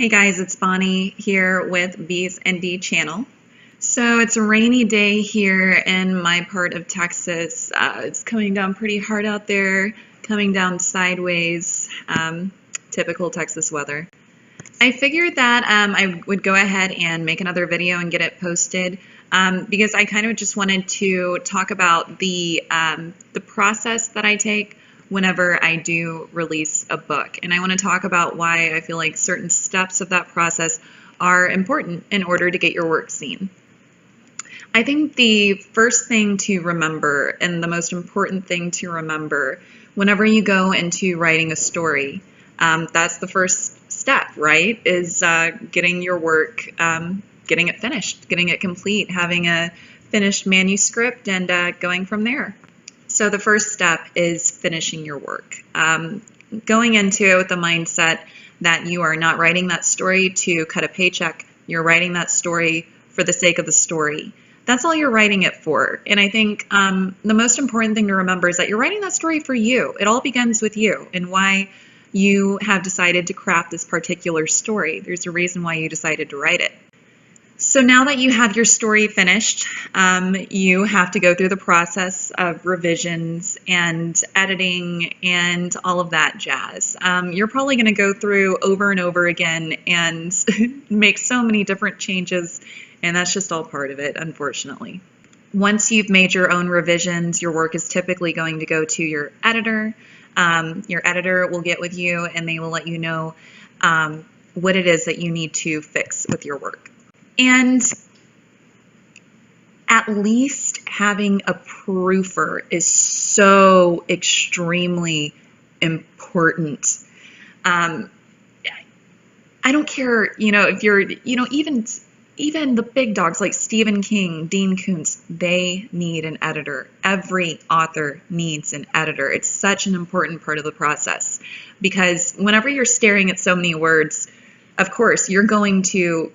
Hey guys, it's Bonnie here with Bees and D channel. So it's a rainy day here in my part of Texas. It's coming down pretty hard out there, coming down sideways, typical Texas weather. I figured that I would go ahead and make another video and get it posted because I kind of just wanted to talk about the process that I take whenever I do release a book. And I want to talk about why I feel like certain steps of that process are important in order to get your work seen. I think the first thing to remember and the most important thing to remember whenever you go into writing a story, that's the first step, right? Is getting your work, getting it finished, getting it complete, having a finished manuscript and going from there. So the first step is finishing your work. Going into it with the mindset that you are not writing that story to cut a paycheck. You're writing that story for the sake of the story. That's all you're writing it for. And I think the most important thing to remember is that you're writing that story for you. It all begins with you and why you have decided to craft this particular story. There's a reason why you decided to write it. So now that you have your story finished, you have to go through the process of revisions and editing and all of that jazz. You're probably going to go through over and over again and make so many different changes, and that's just all part of it, unfortunately. Once you've made your own revisions, your work is typically going to go to your editor. Your editor will get with you and they will let you know what it is that you need to fix with your work. And at least having a proofer is so extremely important. I don't care, if you're, even the big dogs like Stephen King, Dean Koontz, they need an editor. Every author needs an editor. It's such an important part of the process because whenever you're staring at so many words, of course, you're going to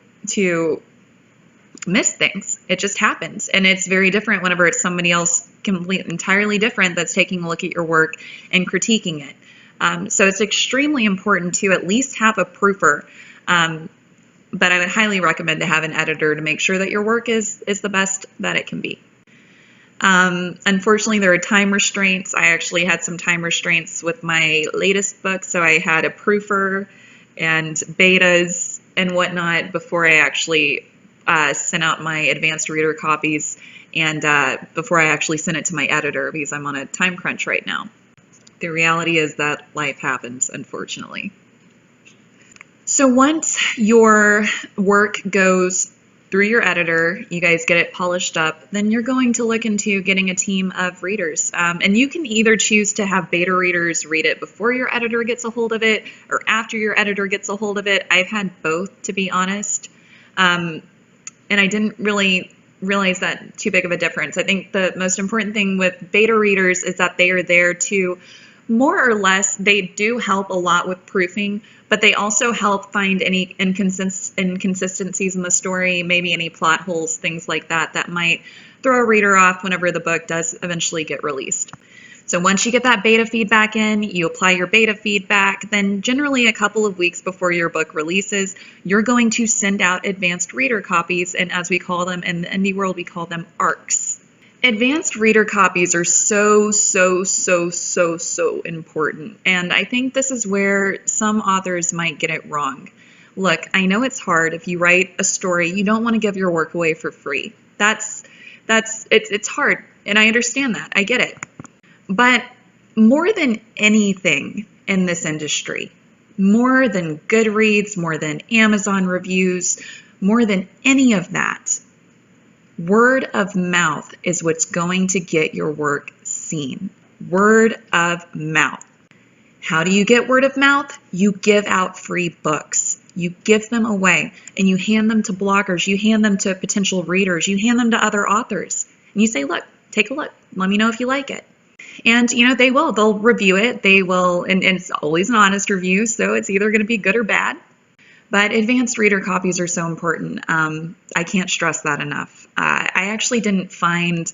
miss things. It just happens. And it's very different whenever it's somebody else entirely different that's taking a look at your work and critiquing it. So it's extremely important to at least have a proofer. But I would highly recommend to have an editor to make sure that your work is the best that it can be. Unfortunately, there are time restraints. I actually had some time restraints with my latest book. So I had a proofer and betas and whatnot before I actually sent out my advanced reader copies and before I actually sent it to my editor because I'm on a time crunch right now. The reality is that life happens, unfortunately. So once your work goes through your editor, you guys get it polished up, then you're going to look into getting a team of readers. And you can either choose to have beta readers read it before your editor gets a hold of it or after your editor gets a hold of it. I've had both, to be honest. And I didn't really realize that too big of a difference. I think the most important thing with beta readers is that they are there to more or less, they do help a lot with proofing, but they also help find any inconsistencies in the story, maybe any plot holes, things like that, that might throw a reader off whenever the book does eventually get released. So once you get that beta feedback in, you apply your beta feedback, then generally a couple of weeks before your book releases, you're going to send out advanced reader copies, and as we call them in the indie world, we call them ARCs. Advanced reader copies are so important, and I think this is where some authors might get it wrong. Look, I know it's hard. If you write a story, you don't want to give your work away for free. It's hard, and I understand that. I get it. But more than anything in this industry, more than Goodreads, more than Amazon reviews, more than any of that, word of mouth is what's going to get your work seen. Word of mouth. How do you get word of mouth? You give out free books. You give them away and you hand them to bloggers. You hand them to potential readers. You hand them to other authors. And you say, look, take a look. Let me know if you like it. And, they will. They'll review it. They will, and it's always an honest review, so it's either going to be good or bad. But advanced reader copies are so important. I can't stress that enough. I actually didn't find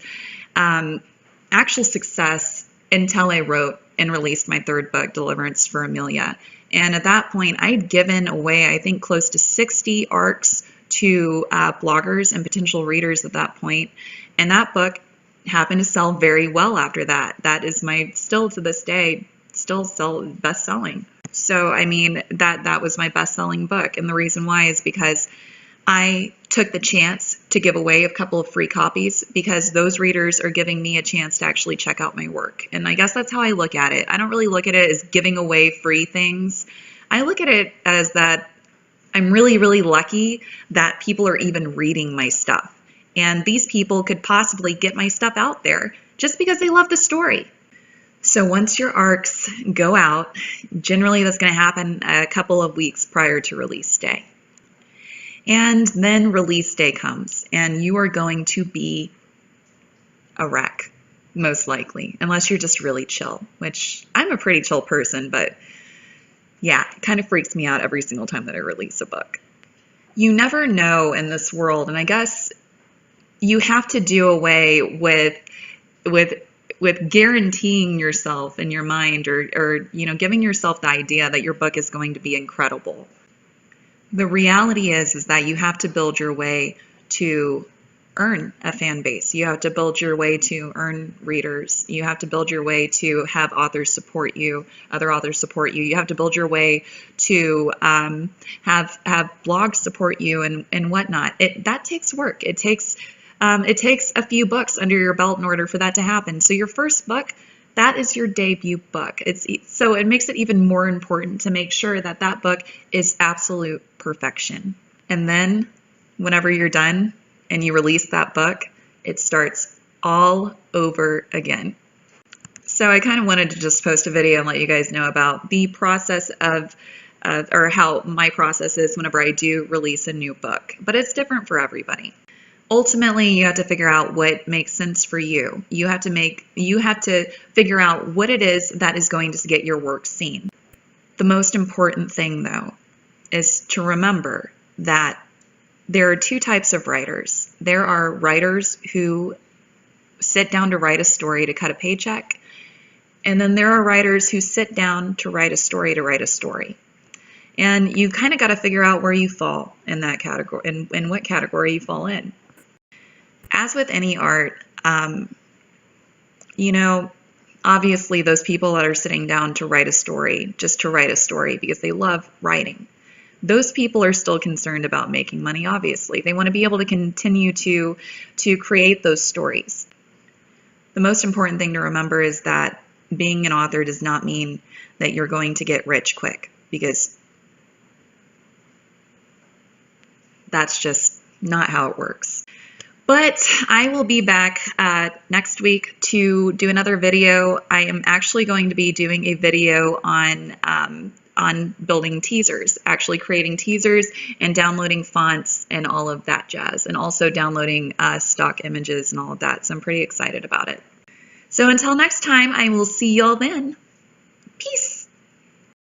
actual success until I wrote and released my third book, Deliverance for Amelia. And at that point, I'd given away, I think, close to 60 ARCs to bloggers and potential readers at that point. And that book happened to sell very well after that. That is my, still to this day, best-selling. So, I mean, that was my best-selling book. And the reason why is because I took the chance to give away a couple of free copies, because those readers are giving me a chance to actually check out my work. And I guess that's how I look at it. I don't really look at it as giving away free things. I look at it as that I'm really, really lucky that people are even reading my stuff. And these people could possibly get my stuff out there just because they love the story. So once your ARCs go out, generally that's going to happen a couple of weeks prior to release day. And then release day comes, and you are going to be a wreck, most likely, unless you're just really chill, which I'm a pretty chill person, but yeah, it kind of freaks me out every single time that I release a book. You never know in this world, and I guess you have to do away with guaranteeing yourself in your mind, or you know, giving yourself the idea that your book is going to be incredible. The reality is that you have to build your way to earn a fan base. You have to build your way to earn readers. You have to build your way to have authors support you, other authors support you. You have to build your way to have blogs support you and whatnot. That takes work. It takes a few books under your belt in order for that to happen. So your first book, that is your debut book. So it makes it even more important to make sure that that book is absolute perfection. And then whenever you're done and you release that book, it starts all over again. So I kind of wanted to just post a video and let you guys know about the process of, or how my process is whenever I do release a new book. But it's different for everybody. Ultimately, you have to figure out what makes sense for you. You have to figure out what it is that is going to get your work seen. The most important thing, though, is to remember that there are two types of writers. There are writers who sit down to write a story to cut a paycheck, and then there are writers who sit down to write a story to write a story. And you kind of got to figure out where you fall in that category, and what category you fall in. As with any art, you know, obviously those people that are sitting down to write a story, just to write a story because they love writing, those people are still concerned about making money, obviously. They want to be able to continue to create those stories. The most important thing to remember is that being an author does not mean that you're going to get rich quick, because that's just not how it works. But I will be back next week to do another video. I am actually going to be doing a video on building teasers, actually creating teasers and downloading fonts and all of that jazz, and also downloading stock images and all of that. So I'm pretty excited about it. So until next time, I will see y'all then. Peace.